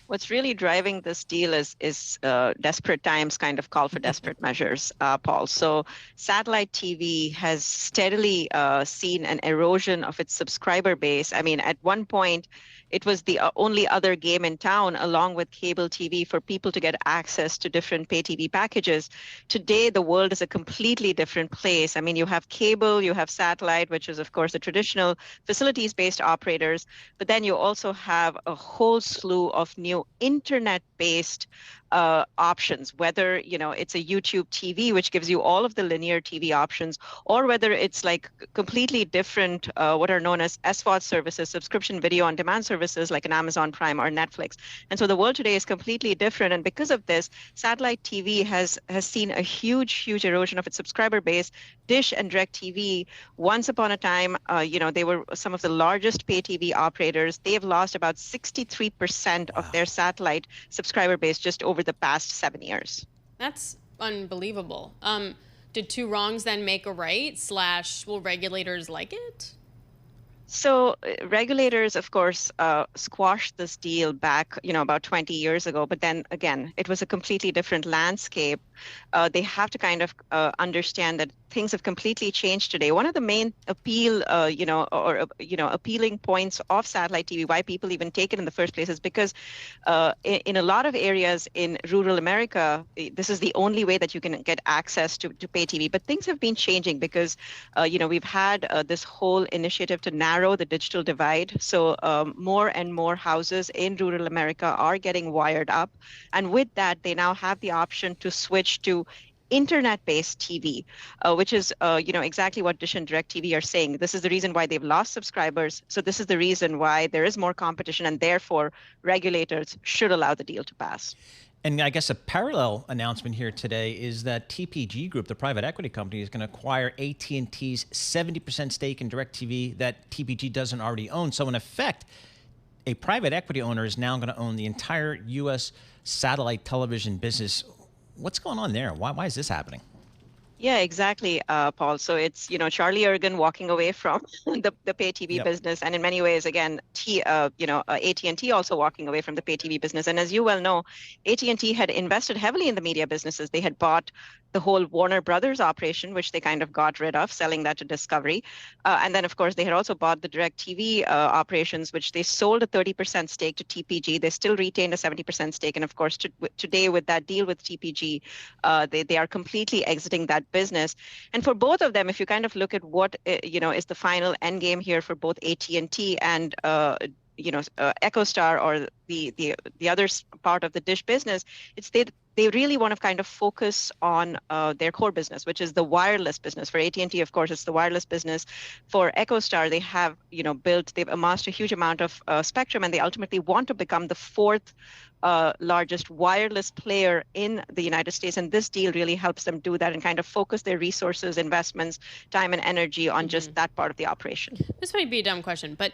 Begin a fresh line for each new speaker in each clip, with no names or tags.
What's really driving this deal is desperate times kind of call for desperate measures, Paul. So satellite TV has steadily seen an erosion of its subscriber base. I mean, at one point, it was the only other game in town, along with cable TV, for people to get access to different pay TV packages. Today, the world is a completely different place. I mean, you have cable, you have satellite, which is, of course, the traditional facilities-based operators, but then you also have a whole slew of new internet-based options, whether it's a YouTube TV, which gives you all of the linear TV options, or whether it's like completely different, what are known as SVOD services, subscription video on demand services like an Amazon Prime or Netflix. And so the world today is completely different. And because of this, satellite TV has seen a huge erosion of its subscriber base. Dish and DirecTV, once upon a time, they were some of the largest pay TV operators. They've lost about 63% of their satellite subscriber base just over the past 7 years.
That's unbelievable. Did two wrongs then make a right? / will regulators like it?
So regulators, of course, squashed this deal back, about 20 years ago. But then again, it was a completely different landscape. They have to kind of understand that things have completely changed today. One of the main appealing points of satellite TV, why people even take it in the first place, is because in a lot of areas in rural America, this is the only way that you can get access to pay TV. But things have been changing because, we've had this whole initiative to narrow the digital divide. So more and more houses in rural America are getting wired up. And with that, they now have the option to switch to internet-based TV, which is, exactly what Dish and DirecTV are saying. This is the reason why they've lost subscribers. So this is the reason why there is more competition, and therefore regulators should allow the deal to pass.
And I guess a parallel announcement here today is that TPG Group, the private equity company, is going to acquire AT&T's 70% stake in DirecTV that TPG doesn't already own. So in effect, a private equity owner is now going to own the entire U.S. satellite television business. What's going on there? Why is this happening?
Yeah, exactly, Paul. So it's, Charlie Ergen walking away from the pay TV business. And in many ways, again, AT&T also walking away from the pay TV business. And as you well know, AT&T had invested heavily in the media businesses. They had bought the whole Warner Brothers operation, which they kind of got rid of, selling that to Discovery. And then, of course, they had also bought the DirecTV operations, which they sold a 30% stake to TPG. They still retained a 70% stake. And of course, today with that deal with TPG, they are completely exiting that business. And for both of them, if you kind of look at what is the final end game here for both AT&T and EchoStar, or the other part of the Dish business, it's they really want to kind of focus on their core business, which is the wireless business. For AT&T, of course, it's the wireless business. For EchoStar, they have they've amassed a huge amount of spectrum, and they ultimately want to become the fourth largest wireless player in the United States. And this deal really helps them do that and kind of focus their resources, investments, time, and energy on just that part of the operation.
This might be a dumb question, but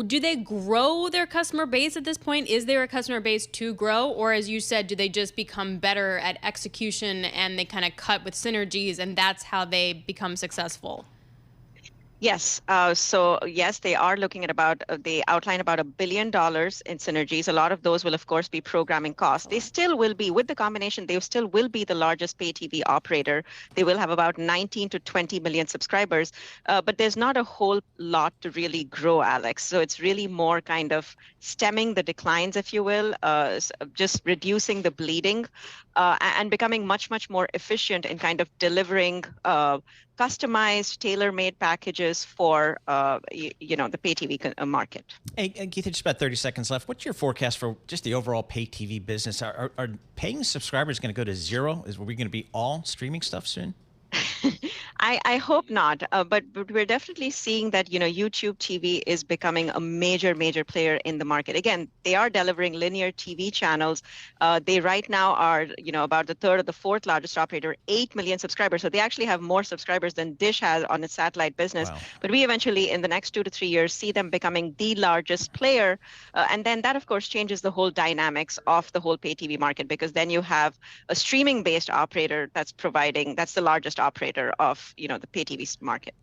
do they grow their customer base at this point? Is there a customer base to grow? Or as you said, do they just become better at execution and they kind of cut with synergies and that's how they become successful?
Yes. So yes, they are looking at they outline about $1 billion in synergies. A lot of those will, of course, be programming costs. They still will be, with the combination, they still will be the largest pay TV operator. They will have about 19 to 20 million subscribers. But there's not a whole lot to really grow, Alex. So it's really more kind of stemming the declines, if you will, just reducing the bleeding and becoming much more efficient in kind of delivering customized, tailor-made packages for the pay TV market.
Hey, Geetha, just about 30 seconds left. What's your forecast for just the overall pay TV business? Are paying subscribers going to go to zero? Are we going to be all streaming stuff soon?
I hope not, but we're definitely seeing that YouTube TV is becoming a major player in the market. Again, they are delivering linear TV channels. They right now are about the third or the fourth largest operator, 8 million subscribers. So they actually have more subscribers than Dish has on its satellite business.
Wow.
But we eventually, in the next 2 to 3 years, see them becoming the largest player, and then that of course changes the whole dynamics of the whole pay TV market, because then you have a streaming-based operator that's the largest operator of the pay TV market.